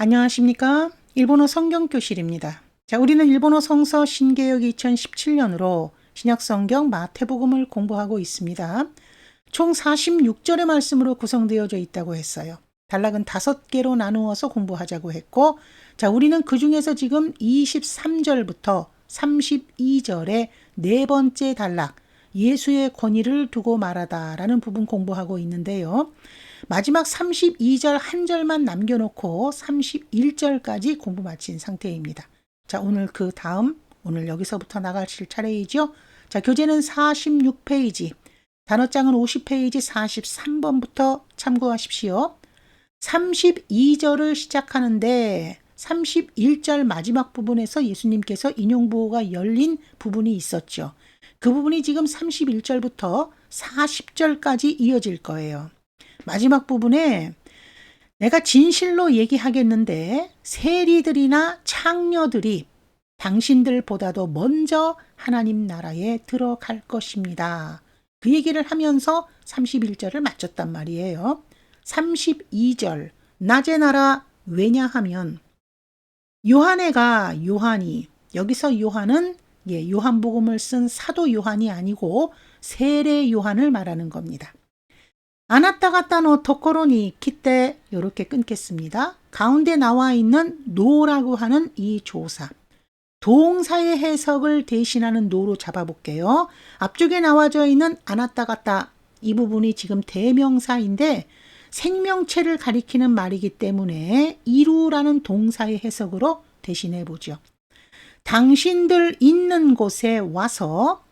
안녕하십니까? 일본어 성경교실입니다. 자, 우리는 일본어 성서 신개역 2017년으로 신약성경 마태복음을 공부하고 있습니다. 총 46절의 말씀으로 구성되어져 있다고 했어요. 단락은 5개로 나누어서 공부하자고 했고, 자, 우리는 그 중에서 지금 23절부터 32절의 네 번째 단락, 예수의 권위를 두고 말하다 라는 부분 공부하고 있는데요. 마지막 32절 한 절만 남겨놓고 31절까지 공부 마친 상태입니다. 자, 오늘 오늘 여기서부터 나가실 차례이죠. 자, 교재는 46페이지, 단어장은 50페이지 43번부터 참고하십시오. 32절을 시작하는데 31절 마지막 부분에서 예수님께서 인용부호가 열린 부분이 있었죠. 그 부분이 지금 31절부터 40절까지 이어질 거예요. 마지막 부분에 내가 진실로 얘기하겠는데 세리들이나 창녀들이 당신들보다도 먼저 하나님 나라에 들어갈 것입니다. 그 얘기를 하면서 31절을 마쳤단 말이에요. 32절 낮의 나라 왜냐하면 요한이 여기서 요한은 요한복음을 쓴 사도 요한이 아니고 세례 요한을 말하는 겁니다. 아나타가타노 토코로니 키때 이렇게 끊겠습니다. 가운데 나와 있는 노라고 하는 이 조사. 동사의 해석을 대신하는 노로 잡아볼게요. 앞쪽에 나와져 있는 아나타가타 이 부분이 지금 대명사인데 생명체를 가리키는 말이기 때문에 이루라는 동사의 해석으로 대신해 보죠. 당신들 있는 곳에 와서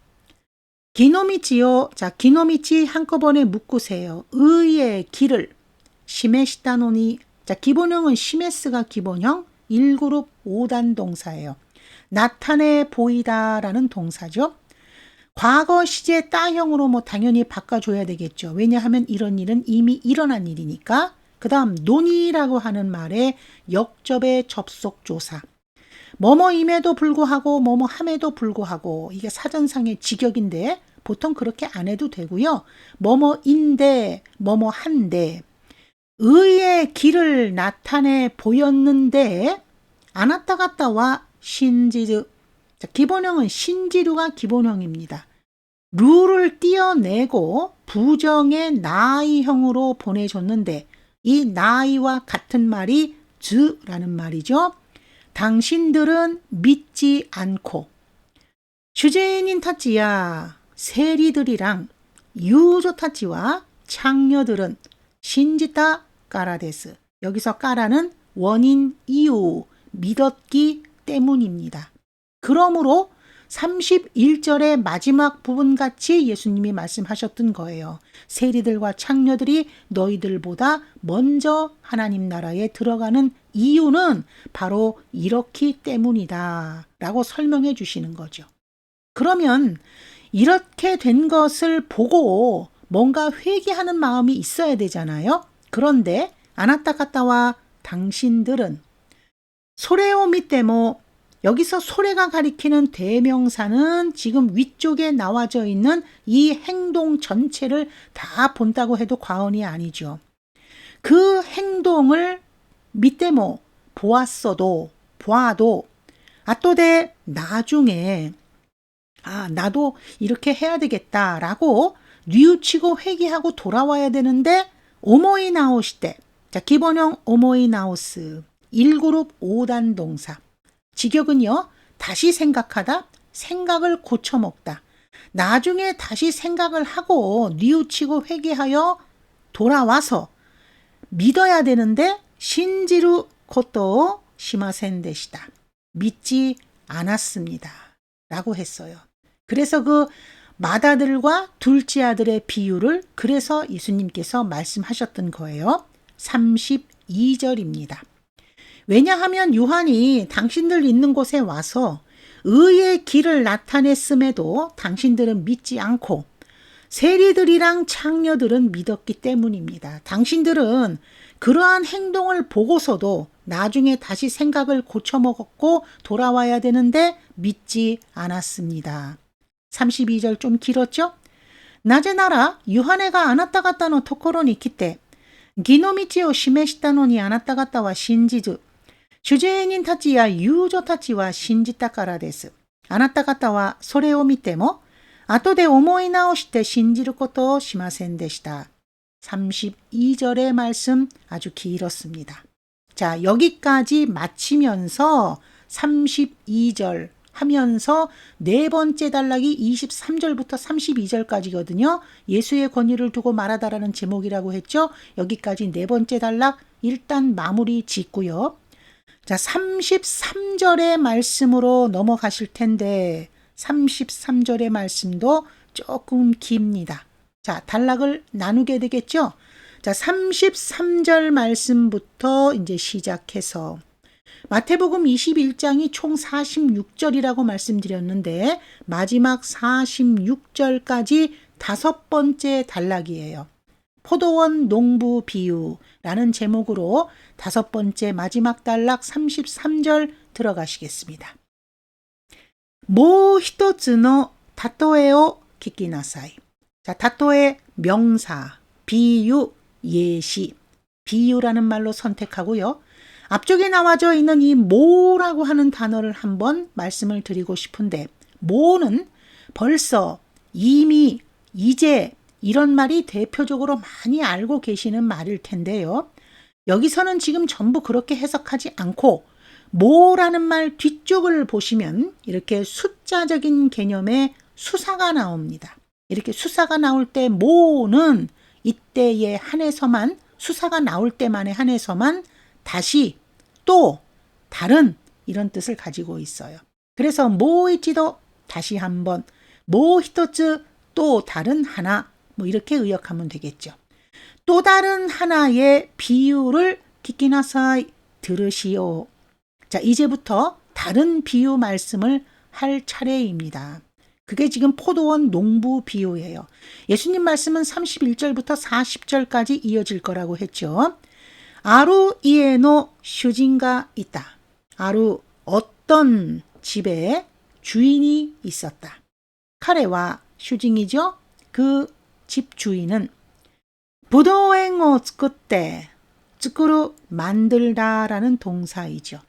기노미치요. 자, 기노미치 한꺼번에 묶으세요. 의의 길을 시메시다노니. 자, 기본형은 시메스가 기본형, 1그룹 5단 동사예요. 나타내 보이다라는 동사죠. 과거 시제 따형으로 당연히 바꿔줘야 되겠죠. 왜냐하면 이런 일은 이미 일어난 일이니까. 그 다음 논이라고 하는 말에 역접의 접속조사. 뭐뭐임에도 불구하고 뭐뭐함에도 불구하고 이게 사전상의 직역인데 보통 그렇게 안 해도 되고요. 뭐뭐인데 뭐뭐한데 의의 길을 나타내 보였는데 아나타가타와 신지르. 기본형은 신지르가 기본형입니다. 루를 띄어내고 부정의 나이형으로 보내줬는데 이 나이와 같은 말이 즈라는 말이죠. 당신들은 믿지 않고 주제인인 타치야 세리들이랑 유조 타치와 창녀들은 신지타 까라데스. 여기서 까라는 원인 이유 믿었기 때문입니다. 그러므로 31절의 마지막 부분같이 예수님이 말씀하셨던 거예요. 세리들과 창녀들이 너희들보다 먼저 하나님 나라에 들어가는 이유는 바로 이렇기 때문이다 라고 설명해 주시는 거죠. 그러면 이렇게 된 것을 보고 뭔가 회개하는 마음이 있어야 되잖아요. 그런데 아나타카타와 당신들은 소레오 미테모. 여기서 소레가 가리키는 대명사는 지금 위쪽에 나와져 있는 이 행동 전체를 다 본다고 해도 과언이 아니죠. 그 행동을 미테모 보아도 아또데 나중에 나도 이렇게 해야 되겠다라고 뉘우치고 회개하고 돌아와야 되는데 오모이 나오시때. 자, 기본형 오모이 나오스 1그룹 5단 동사. 직역은요. 다시 생각하다, 생각을 고쳐먹다. 나중에 다시 생각을 하고 뉘우치고 회개하여 돌아와서 믿어야 되는데 신지루 코토 시마센 데시다. 믿지 않았습니다. 라고 했어요. 그래서 그 맏아들과 둘째 아들의 비유를 그래서 예수님께서 말씀하셨던 거예요. 32절입니다. 왜냐하면 요한이 당신들 있는 곳에 와서 의의 길을 나타냈음에도 당신들은 믿지 않고 세리들이랑 창녀들은 믿었기 때문입니다. 당신들은 그러한 행동을 보고서도 나중에 다시 생각을 고쳐먹었고 돌아와야 되는데 믿지 않았습니다. 32절 좀 길었죠? 낮의 나라 요한에가 아나타가타노 토코로니 키때 기노미치오 시메시타노니 아나타가타와 신지즈. 主治人たちや遊女たちは信じたからです。あなた方はそれを見ても後で思い直して信じることをしませんでした. 32절의 말씀 아주 길었습니다. 자, 여기까지 마치면서 32절 하면서 네 번째 단락이 23절부터 32절까지거든요. 예수의 권위를 두고 말하다라는 제목이라고 했죠. 여기까지 네 번째 단락 일단 마무리 짓고요. 자, 33절의 말씀으로 넘어가실 텐데 33절의 말씀도 조금 깁니다. 자, 단락을 나누게 되겠죠? 자, 33절 말씀부터 이제 시작해서 마태복음 21장이 총 46절이라고 말씀드렸는데 마지막 46절까지 다섯 번째 단락이에요. 포도원 농부 비유라는 제목으로 다섯 번째 마지막 단락 33절 들어가시겠습니다. もう一つの例えを聞きなさい. 자, 例え, 명사, 비유, 예시, 비유라는 말로 선택하고요. 앞쪽에 나와져 있는 이 모라고 하는 단어를 한번 말씀을 드리고 싶은데 모는 벌써, 이미, 이제 이런 말이 대표적으로 많이 알고 계시는 말일 텐데요. 여기서는 지금 전부 그렇게 해석하지 않고 모라는 말 뒤쪽을 보시면 이렇게 숫자적인 개념의 수사가 나옵니다. 이렇게 수사가 나올 때 모는 이때에 한해서만 수사가 나올 때만에 한해서만 다시 또 다른 이런 뜻을 가지고 있어요. 그래서 모이치도 다시 한번 모히토츠 또 다른 하나 뭐 이렇게 의역하면 되겠죠. 또 다른 하나의 비유를 기키나사이 들으시오. 자, 이제부터 다른 비유 말씀을 할 차례입니다. 그게 지금 포도원 농부 비유예요. 예수님 말씀은 31절부터 40절까지 이어질 거라고 했죠. 아루 이에노 슈진가 있다. 아루 어떤 집에 주인이 있었다. 카레와 슈징이죠. 그 집 주인은 부도행을 作って, 作る 만들다라는 동사이죠.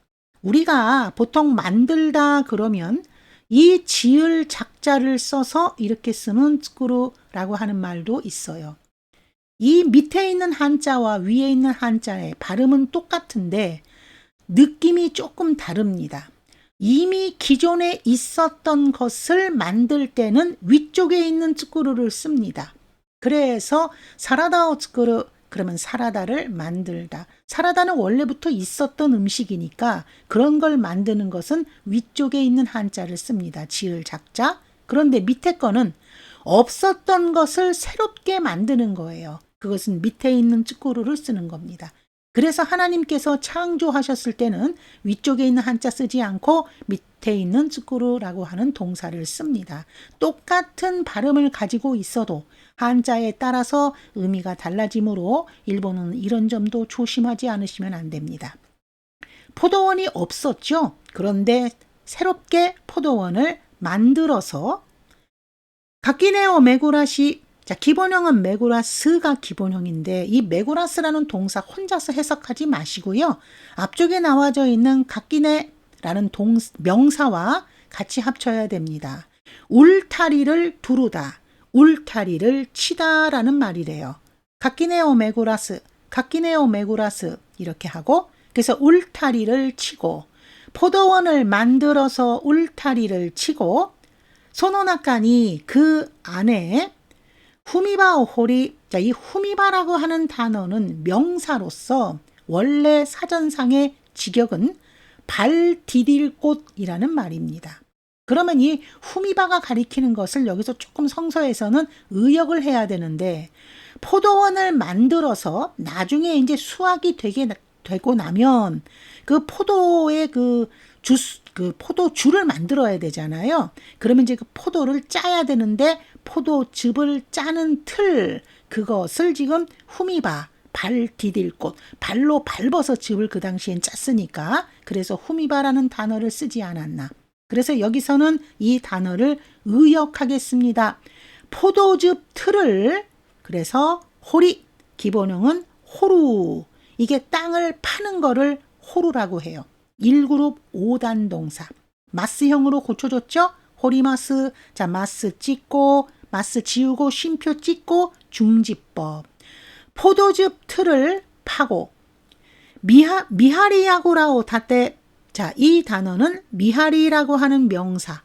우리가 보통 만들다 그러면 이 지을 작자를 써서 이렇게 쓰는 作る라고 하는 말도 있어요. 이 밑에 있는 한자와 위에 있는 한자의 발음은 똑같은데 느낌이 조금 다릅니다. 이미 기존에 있었던 것을 만들 때는 위쪽에 있는 作る를 씁니다. 그래서 사라다を 作る 그러면 사라다를 만들다. 사라다는 원래부터 있었던 음식이니까 그런 걸 만드는 것은 위쪽에 있는 한자를 씁니다. 지을 작자. 그런데 밑에 거는 없었던 것을 새롭게 만드는 거예요. 그것은 밑에 있는 作る를 쓰는 겁니다. 그래서 하나님께서 창조하셨을 때는 위쪽에 있는 한자 쓰지 않고 밑에 있는 作る라고 하는 동사를 씁니다. 똑같은 발음을 가지고 있어도 한자에 따라서 의미가 달라지므로 일본어는 이런 점도 조심하지 않으시면 안 됩니다. 포도원이 없었죠. 그런데 새롭게 포도원을 만들어서 가키네오 메구라시, 자, 기본형은 메구라스가 기본형인데 이 메구라스라는 동사 혼자서 해석하지 마시고요. 앞쪽에 나와져 있는 가키네라는 명사와 같이 합쳐야 됩니다. 울타리를 두르다, 울타리를 치다라는 말이래요. 가키네오 메구라스, 가키네오 메구라스 이렇게 하고 그래서 울타리를 치고 포도원을 만들어서 울타리를 치고 소노나카니 그 안에 후미바 오호리, 자, 이 후미바라고 하는 단어는 명사로서 원래 사전상의 직역은 발 디딜 곳이라는 말입니다. 그러면 이 후미바가 가리키는 것을 여기서 조금 성서에서는 의역을 해야 되는데 포도원을 만들어서 나중에 이제 수확이 되고 나면 그 포도의 그 포도주를 만들어야 되잖아요. 그러면 이제 그 포도를 짜야 되는데 포도즙을 짜는 틀, 그것을 지금 후미바, 발 디딜 곳, 발로 밟아서 즙을 그 당시엔 짰으니까 그래서 후미바라는 단어를 쓰지 않았나. 그래서 여기서는 이 단어를 의역하겠습니다. 포도즙 틀을 그래서 호리, 기본형은 호루, 이게 땅을 파는 거를 호루라고 해요. 1그룹 5단 동사. 마스형으로 고쳐줬죠? 호리마스. 자, 마스 찍고, 마스 지우고, 쉼표 찍고, 중지법. 포도즙 틀을 파고. 미하리야구라오 타테. 자, 이 단어는 미하리라고 하는 명사,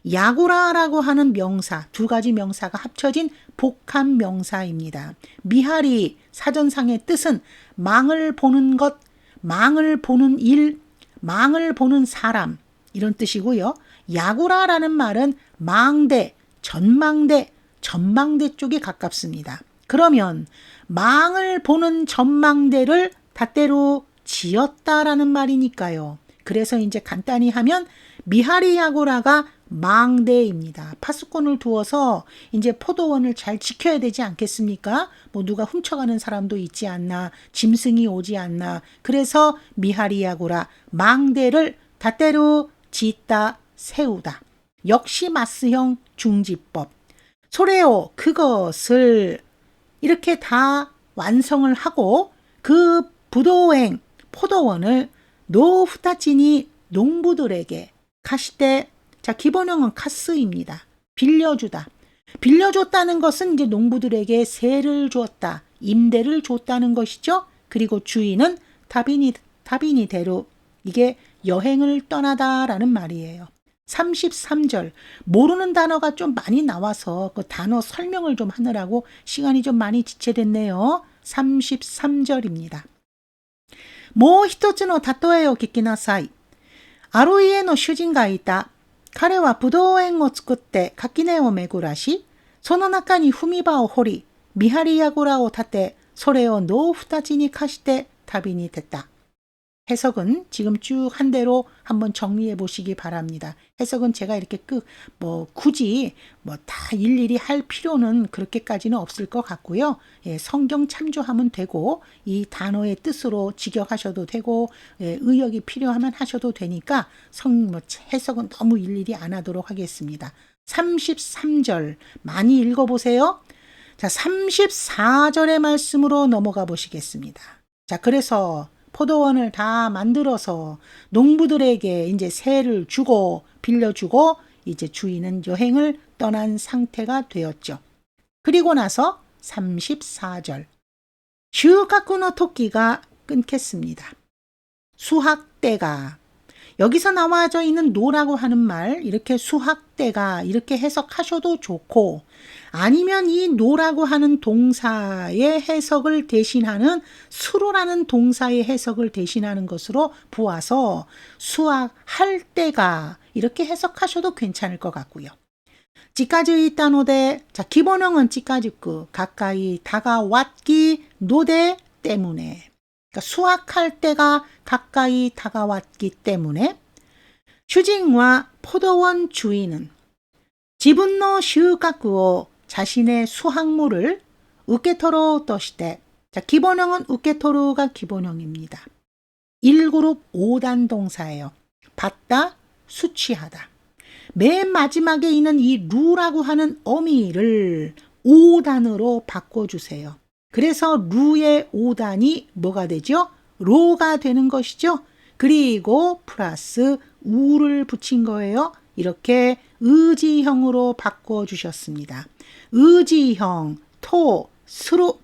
야구라라고 하는 명사, 두 가지 명사가 합쳐진 복합 명사입니다. 미하리 사전상의 뜻은 망을 보는 것, 망을 보는 일, 망을 보는 사람 이런 뜻이고요. 야구라라는 말은 망대, 전망대, 전망대 쪽에 가깝습니다. 그러면 망을 보는 전망대를 닷대로 지었다라는 말이니까요. 그래서 이제 간단히 하면 미하리야구라가 망대입니다. 파수꾼을 두어서 이제 포도원을 잘 지켜야 되지 않겠습니까? 뭐 누가 훔쳐가는 사람도 있지 않나, 짐승이 오지 않나. 그래서 미하리야구라 망대를 닷대로 짓다, 세우다. 역시 마스형 중지법. 소레오 그것을 이렇게 다 완성을 하고 그 부도행 포도원을 노후타치니 농부들에게 카시테. 자, 기본형은 카스입니다. 빌려주다. 빌려줬다는 것은 이제 농부들에게 세를 주었다, 임대를 줬다는 것이죠. 그리고 주인은 타비니대로 이게 여행을 떠나다라는 말이에요. 33절 모르는 단어가 좀 많이 나와서 그 단어 설명을 좀 하느라고 시간이 좀 많이 지체됐네요. 33절입니다. もう一つの例えを聞きなさい。ある家の主人がいた。彼はぶどう園を作って垣根を巡らし、その中に踏み場を掘り、見張り櫓を立て、それを農夫たちに貸して旅に出た。 해석은 지금 쭉 한 대로 한번 정리해 보시기 바랍니다. 해석은 제가 이렇게 굳이 다 일일이 할 필요는 그렇게까지는 없을 것 같고요. 예, 성경 참조하면 되고 이 단어의 뜻으로 직역하셔도 되고 의역이 필요하면 하셔도 되니까 해석은 너무 일일이 안 하도록 하겠습니다. 33절 많이 읽어보세요. 자, 34절의 말씀으로 넘어가 보시겠습니다. 자, 그래서 포도원을 다 만들어서 농부들에게 이제 세를 주고 빌려주고 이제 주인은 여행을 떠난 상태가 되었죠. 그리고 나서 34절 슈가쿠노 토끼가 끊겠습니다. 수확 때가 여기서 나와져 있는 노라고 하는 말 이렇게 수확 때가 이렇게 해석하셔도 좋고 아니면 이 노라고 하는 동사의 해석을 대신하는 수로라는 동사의 해석을 대신하는 것으로 보아서 수확할 때가 이렇게 해석하셔도 괜찮을 것 같고요. 지까지 있다노데 자 기본형은 지까지고 가까이 다가왔기 노데 때문에 그러니까 수확할 때가 가까이 다가왔기 때문에 주진과 포도원 주인은 지분노 슈가쿠오 자신의 수확물을 우케토로 또시대 자 기본형은 우케토루가 기본형입니다. 1그룹 5단 동사예요. 받다, 수취하다. 맨 마지막에 있는 이 루라고 하는 어미를 5단으로 바꿔주세요. 그래서 루의 5단이 뭐가 되죠? 로가 되는 것이죠. 그리고 플러스 우를 붙인 거예요. 이렇게 의지형으로 바꿔주셨습니다. 의지형, 토, 스루.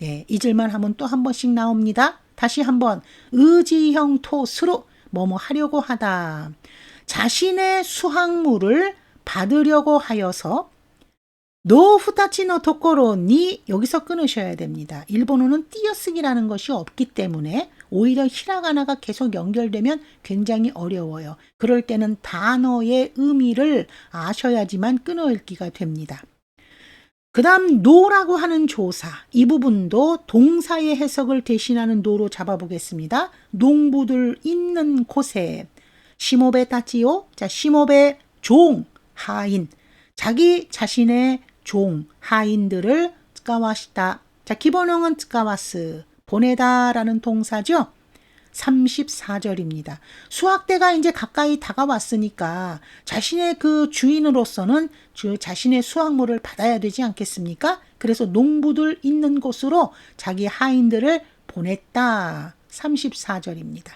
예, 잊을만 하면 또 한 번씩 나옵니다. 다시 한번 의지형, 토, 스루. 뭐뭐 하려고 하다. 자신의 수확물을 받으려고 하여서 노후타치노 도코로니 여기서 끊으셔야 됩니다. 일본어는 띄어쓰기라는 것이 없기 때문에 오히려 히라가나가 계속 연결되면 굉장히 어려워요. 그럴 때는 단어의 의미를 아셔야지만 끊어읽기가 됩니다. 그 다음 노라고 하는 조사 이 부분도 동사의 해석을 대신하는 노로 잡아보겠습니다. 농부들 있는 곳에 시모베 타치요. 자, 시모베 종, 하인 자기 자신의 종, 하인들을 츠카와시다. 자, 기본형은 츠카와스, 보내다라는 동사죠. 34절입니다. 수확대가 이제 가까이 다가왔으니까 자신의 그 주인으로서는 자신의 수확물을 받아야 되지 않겠습니까? 그래서 농부들 있는 곳으로 자기 하인들을 보냈다. 34절입니다.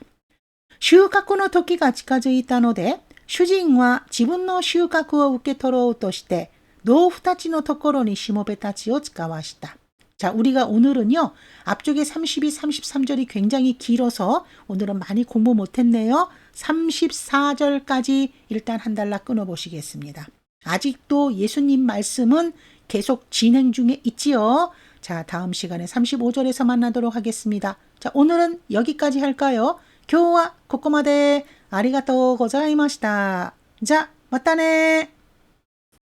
収穫の時が近づいたので、主人は自分の収穫を受け取ろうとして、農夫たちのところにしもべたちを使わした。자, 우리가 오늘은요, 앞쪽에 32, 33절이 굉장히 길어서 오늘은 많이 공부 못했네요. 34절까지 일단 한 달락 끊어보시겠습니다. 아직도 예수님 말씀은 계속 진행 중에 있지요. 자, 다음 시간에 35절에서 만나도록 하겠습니다. 자, 오늘은 여기까지 할까요? 今日はここまでありがとうございました。じゃ、またね。